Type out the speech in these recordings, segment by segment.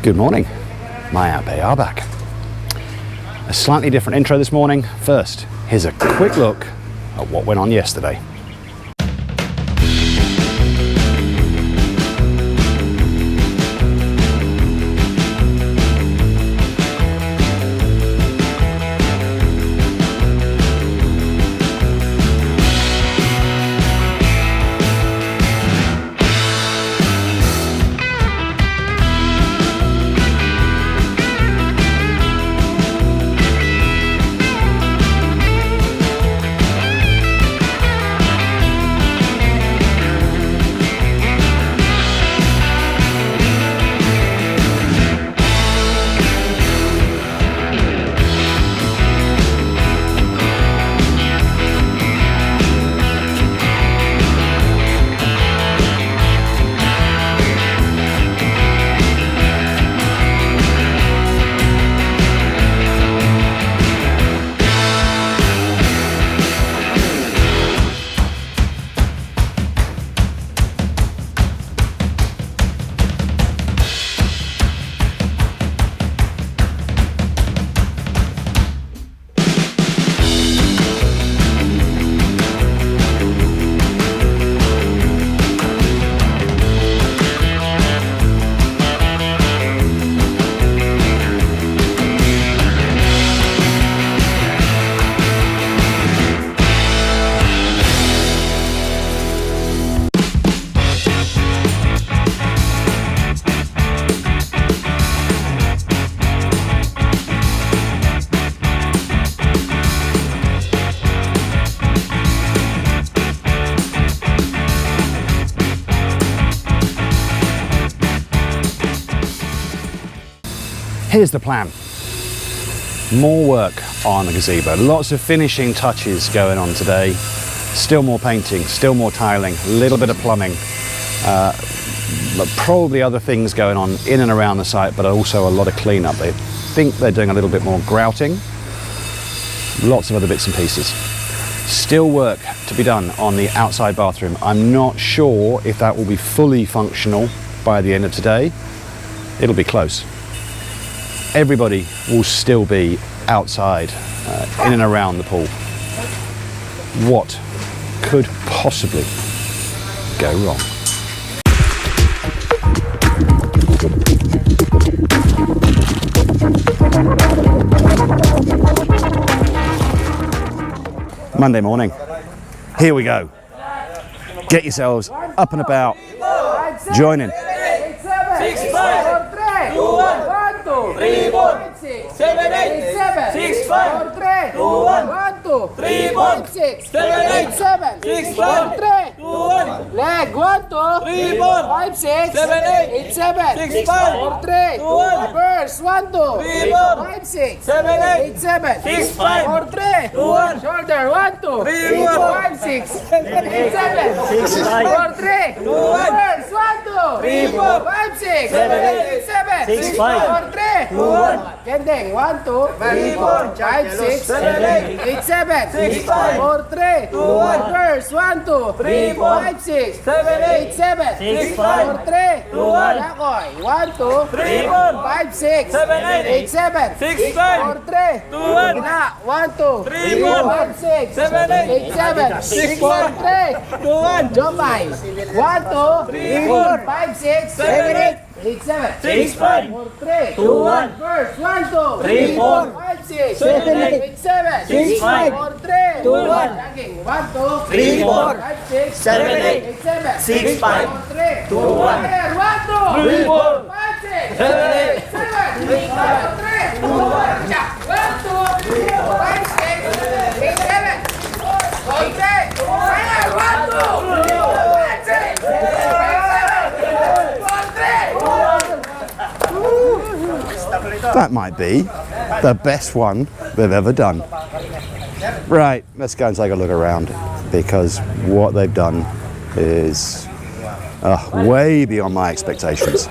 Good morning, my Abe are back. A slightly different intro this morning. First, here's a quick look at what went on yesterday. Here's the plan. More work on the gazebo. Lots of finishing touches going on today. Still more painting, still more tiling, a little bit of plumbing. But probably other things going on in and around the site, but also a lot of cleanup. They think they're doing a little bit more grouting. Lots of other bits and pieces. Still work to be done on the outside bathroom. I'm not sure if that will be fully functional by the end of today. It'll be close. Everybody will still be outside, in and around the pool. What could possibly go wrong? Monday morning. Here we go. Get yourselves up and about. Join in. 3, 4, 7, 8, 6, 5, 4, 3, 2, 1, 2, 3, 4, 6, 7, 8, 7, 6, 5, 4, 3, 2, 1, leg, 1, 2, 3, 4, 5, 6, 7, 8, 7, 6, 5, 4, 3, 2, 1, reverse, 1, 2, 3, 4, 5, 6, 7, 8, 7, 6, 5, 4, 3, 2, 1, shoulder, 1, 2, 3, 4, 5, 6, 7, 8, 7, 6, 5, 4, 3, 2, 1, reverse, 1, 2, 3, 4, 5, 6, 7, 8, 7, 6, 5, 4, 3, 2, 1, bending, 1, 2, 3, 4, 5, 6, 7, 8, 7, 6, 5, 4, 3, 2, 1, reverse, 1, 2, 3, 4, 5, 6, 7, 8, 7, 6, 5, 4, 3, 2, 1, Yakoy, 1, 2, 3, 4, 5, 6, 7, 8, 7, 6, 5, 4, 3, 2, 1, 1, 2, 3, 4, 5, 6, 7, 8, 7, 6, 4, 3, 2, 1, Jomai, 1, 2, 3, 4, 5, 6, 7, 8, 7, 6, 5, 4, 3, 2, 1, first, 1, 2, 3, 4, 5, 6, 7, 8, 7, 6, 5, 4, 3, 2, 1, jogging, 1, 2, 3, 4, 5, 6, 7, 8, 7, 6, 5, 4, 3, 2, 1, 1, 2, 3, 4, 5, 6, 7, 8, 7, 6, 5, 4, 3, 2, 1, 1, 2, 3, 4, 5, 6, 8, 7, 4, 3, 2, 1, 2, 3, 4, 5, 6, 7, 8, That might be the best one they've ever done. Right, let's go and take a look around, because what they've done is way beyond my expectations.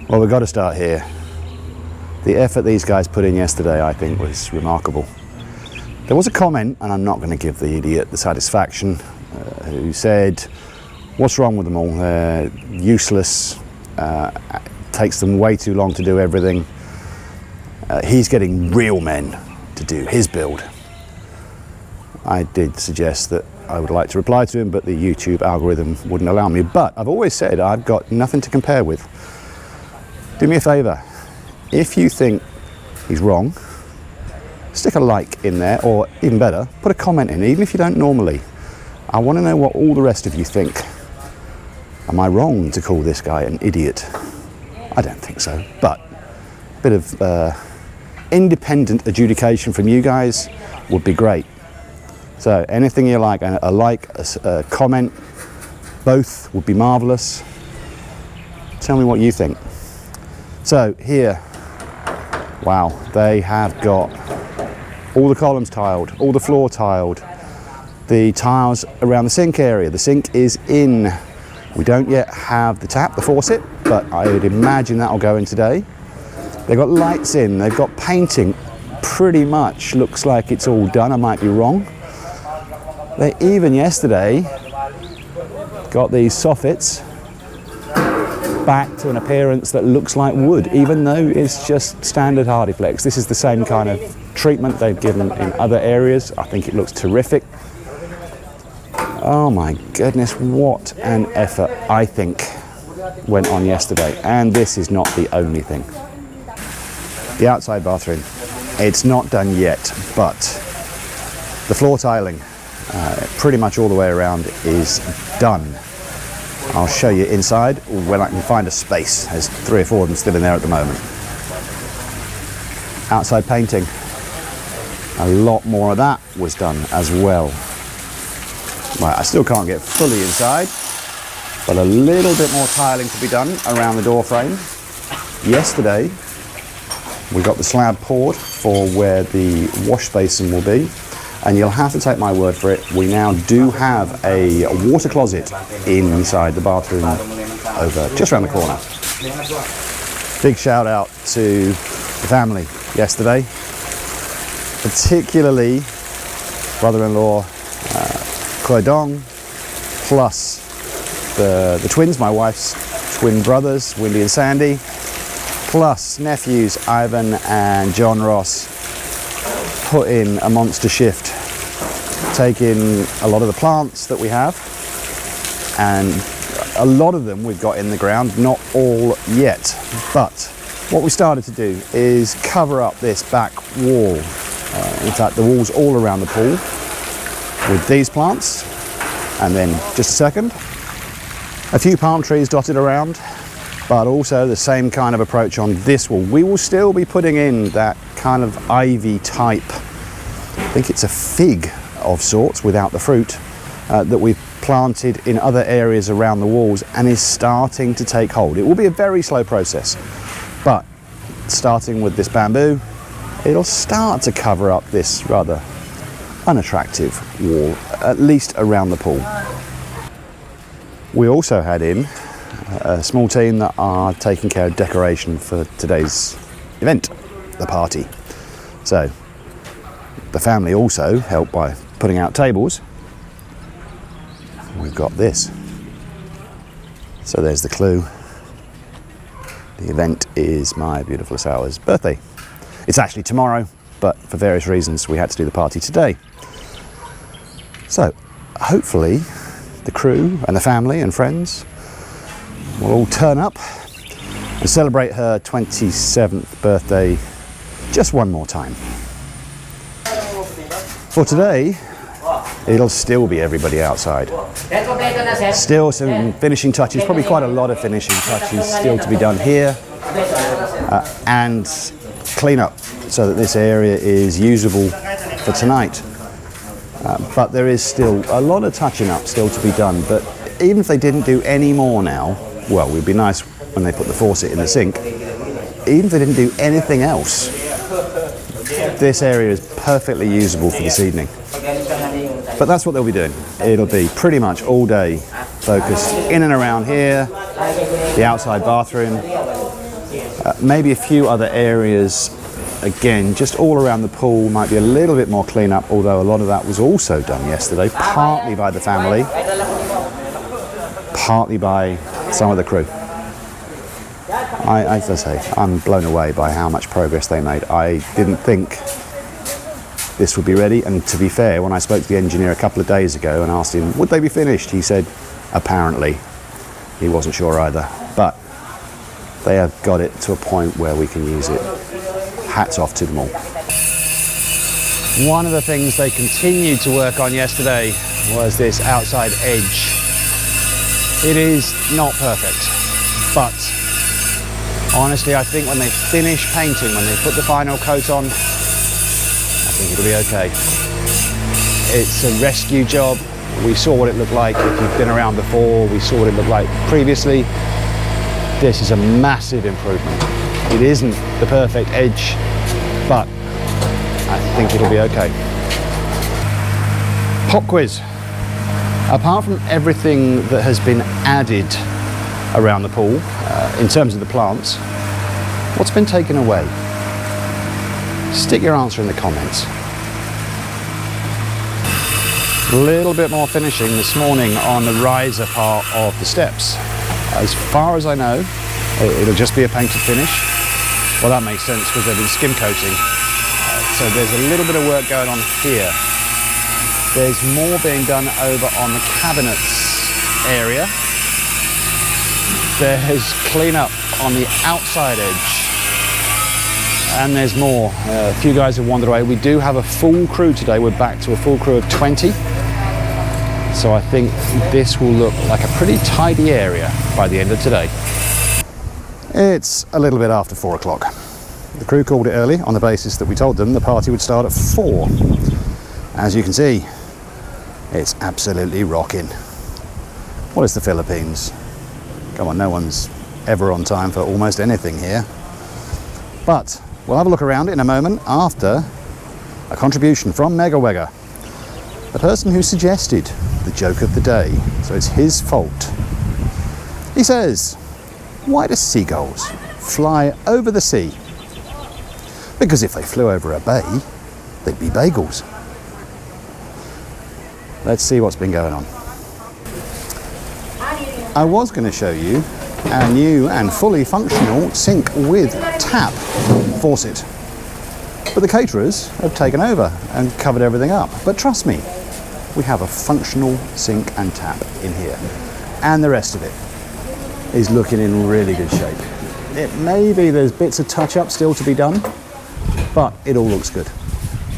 Well, we've got to start here. The effort these guys put in yesterday, I think, was remarkable. There was a comment, and I'm not going to give the idiot the satisfaction, who said, what's wrong with them all? They're useless. takes them way too long to do everything. He's getting real men to do his build. I did suggest that I would like to reply to him, but the YouTube algorithm wouldn't allow me. But I've always said I've got nothing to compare with. Do me a favor, if you think he's wrong, stick a like in there, or even better, put a comment in, even if you don't normally. I want to know what all the rest of you think. Am I wrong to call this guy an idiot? I don't think so, but a bit of independent adjudication from you guys would be great. So anything you like, a like, a comment, both would be marvelous. Tell me what you think. So here, wow, they have got all the columns tiled, all the floor tiled, the tiles around the sink area. The sink is in. We don't yet have the tap, the faucet, but I would imagine that'll go in today. They've got lights in, they've got painting. Pretty much looks like it's all done, I might be wrong. They even yesterday got these soffits back to an appearance that looks like wood, even though it's just standard Hardiflex. This is the same kind of treatment they've given in other areas. I think it looks terrific. Oh my goodness, what an effort, I think, went on yesterday. And this is not the only thing. The outside bathroom, it's not done yet, but the floor tiling, pretty much all the way around, is done. I'll show you inside when I can find a space. There's 3 or 4 of them still in there at the moment. Outside painting, a lot more of that was done as well. Right, I still can't get fully inside, but a little bit more tiling to be done around the door frame. Yesterday, we got the slab poured for where the wash basin will be, and you'll have to take my word for it, we now do have a water closet inside the bathroom over just around the corner. Big shout out to the family yesterday, particularly brother-in-law Dong, plus the twins, my wife's twin brothers, Windy and Sandy, plus nephews Ivan and John Ross, put in a monster shift, taking a lot of the plants that we have, and a lot of them we've got in the ground, not all yet. But what we started to do is cover up this back wall, in fact the walls all around the pool, with these plants, and then just a second, a few palm trees dotted around, but also the same kind of approach on this wall. We will still be putting in that kind of ivy type, I think it's a fig of sorts without the fruit, that we've planted in other areas around the walls and is starting to take hold. It will be a very slow process, but starting with this bamboo, it'll start to cover up this rather unattractive wall, at least around the pool. We also had in a small team that are taking care of decoration for today's event, the party. So the family also helped by putting out tables. We've got this. So there's the clue. The event is my beautiful Sour's birthday. It's actually tomorrow, but for various reasons we had to do the party today. So hopefully the crew and the family and friends will all turn up and celebrate her 27th birthday just one more time. For today, it'll still be everybody outside. Still some finishing touches, probably quite a lot of finishing touches still to be done here, and clean up so that this area is usable for tonight. But there is still a lot of touching up still to be done. But even if they didn't do any more now, well, it would be nice when they put the faucet in the sink. Even if they didn't do anything else, this area is perfectly usable for this evening. But that's what they'll be doing. It'll be pretty much all day focused in and around here, the outside bathroom, maybe a few other areas. Again, just all around the pool, might be a little bit more cleanup, although a lot of that was also done yesterday, partly by the family, partly by some of the crew. As I say, I'm blown away by how much progress they made. I didn't think this would be ready, and to be fair, when I spoke to the engineer a couple of days ago and asked him, would they be finished? He said, apparently. He wasn't sure either, but they have got it to a point where we can use it. Hats off to them all. One of the things they continued to work on yesterday was this outside edge. It is not perfect, but honestly, I think when they finish painting, when they put the final coat on, I think it'll be okay. It's a rescue job. We saw what it looked like if you've been around before. We saw what it looked like previously. This is a massive improvement. It isn't the perfect edge, but I think it'll be okay. Pop quiz. Apart from everything that has been added around the pool, in terms of the plants, what's been taken away? Stick your answer in the comments. A little bit more finishing this morning on the riser part of the steps. As far as I know, it'll just be a painted finish. Well, that makes sense because they've been skim coating. So there's a little bit of work going on here. There's more being done over on the cabinets area. There's cleanup on the outside edge. And there's more. A few guys have wandered away. We do have a full crew today. We're back to a full crew of 20. So I think this will look like a pretty tidy area by the end of today. It's a little bit after 4 o'clock. The crew called it early on the basis that we told them the party would start at 4. As you can see, it's absolutely rocking. What is the Philippines? Come on, no one's ever on time for almost anything here. But we'll have a look around it in a moment after a contribution from Megawega, the person who suggested the joke of the day, so it's his fault. He says, why do seagulls fly over the sea? Because if they flew over a bay, they'd be bagels. Let's see what's been going on. I was going to show you our new and fully functional sink with tap faucet, but the caterers have taken over and covered everything up. But trust me, we have a functional sink and tap in here, and the rest of it is looking in really good shape. It may be there's bits of touch-up still to be done, but it all looks good.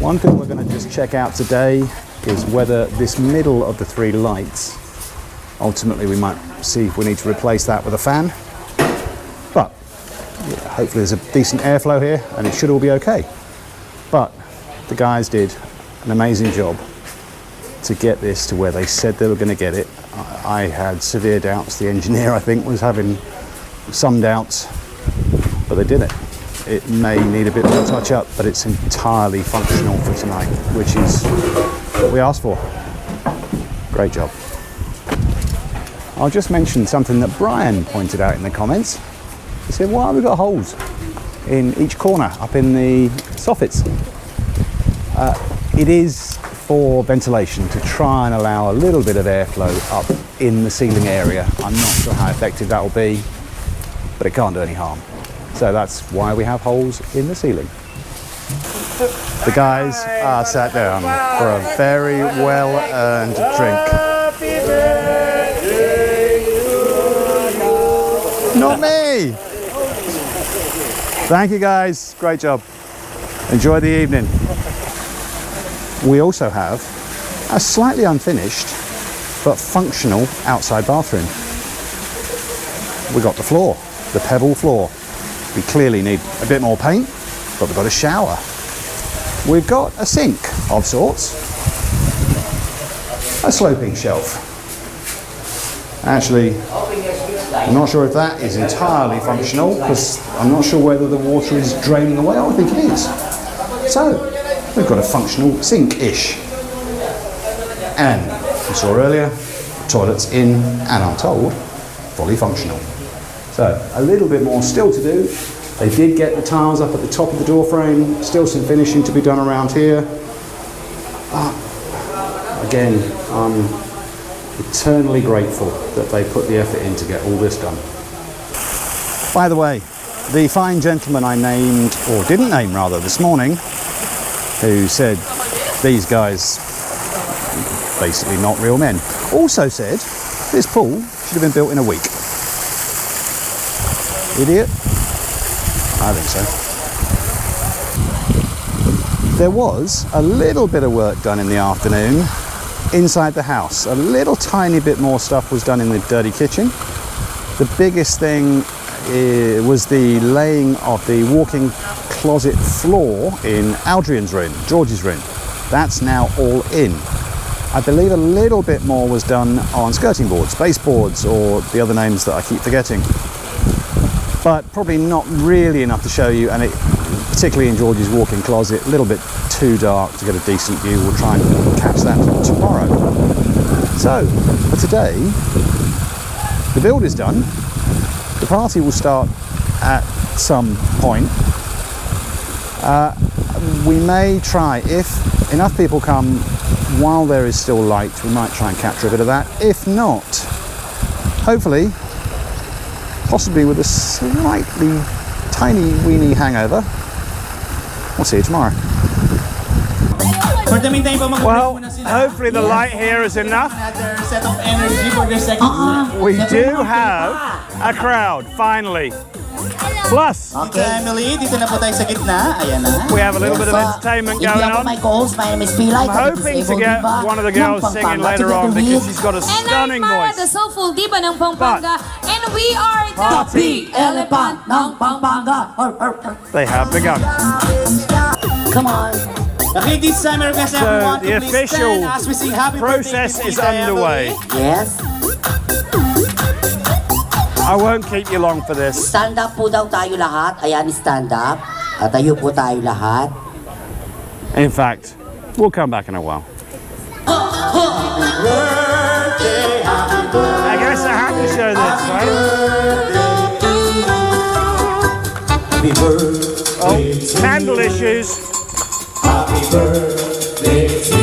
One thing we're going to just check out today is whether this middle of the 3 lights, ultimately we might see if we need to replace that with a fan, but yeah, hopefully there's a decent airflow here and it should all be okay. But the guys did an amazing job to get this to where they said they were going to get it. I had severe doubts. The engineer, I think, was having some doubts, but they did it. It may need a bit more touch up, but it's entirely functional for tonight, which is what we asked for. Great job. I'll just mention something that Brian pointed out in the comments. He said, why have we got holes in each corner up in the soffits? It is for ventilation, to try and allow a little bit of airflow up in the ceiling area. I'm not sure how effective that will be, but it can't do any harm. So that's why we have holes in the ceiling. The guys are sat down for a very well-earned drink. Not me! Thank you guys, great job. Enjoy the evening. We also have a slightly unfinished but functional outside bathroom. We got the floor, the pebble floor. We clearly need a bit more paint, but we've got a shower. We've got a sink of sorts, a sloping shelf. Actually, I'm not sure if that is entirely functional because I'm not sure whether the water is draining away. I think it is. So, we've got a functional sink-ish. And you saw earlier, toilets in, and I'm told, fully functional. So, a little bit more still to do. They did get the tiles up at the top of the door frame, still some finishing to be done around here. Again, I'm eternally grateful that they put the effort in to get all this done. By the way, the fine gentleman I named, or didn't name rather, this morning, who said these guys basically not real men, also said this pool should have been built in a week. Idiot? I think so. There was a little bit of work done in the afternoon inside the house. A little tiny bit more stuff was done in the dirty kitchen. The biggest thing was the laying of the walk-in closet floor in Adrian's room, George's room. That's now all in. I believe a little bit more was done on skirting boards, baseboards, or the other names that I keep forgetting. But probably not really enough to show you, and particularly in George's walk-in closet, a little bit too dark to get a decent view. We'll try and catch that tomorrow. So, for today, the build is done. The party will start at some point. We may try, if enough people come while there is still light, we might try and capture a bit of that. If not, hopefully, possibly with a slightly tiny weeny hangover, we'll see you tomorrow. Well, hopefully the light here is enough. We do have a crowd, finally. Plus, Emily, dito na po tayo sa gitna. Ayan na. We have a little bit of entertainment going on. My goals, my name is Pilay. I'm hoping to get one of the girls singing later on because she's got a stunning And I'm Mara, voice. the soulful diva ng Pampanga, and we are the Big elephant ng Pampanga. They have begun. Come on. Okay, this time I request everyone the to please official stand as we sing happy process birthday to is Tita underway. Emily. Yes. I won't keep you long for this. Stand up po daw tayo lahat. Ayan, stand up. Tayo po tayo lahat. In fact, we'll come back in a while. I guess I have to show this, right? Happy birthday. Oh, candle issues. Happy birthday to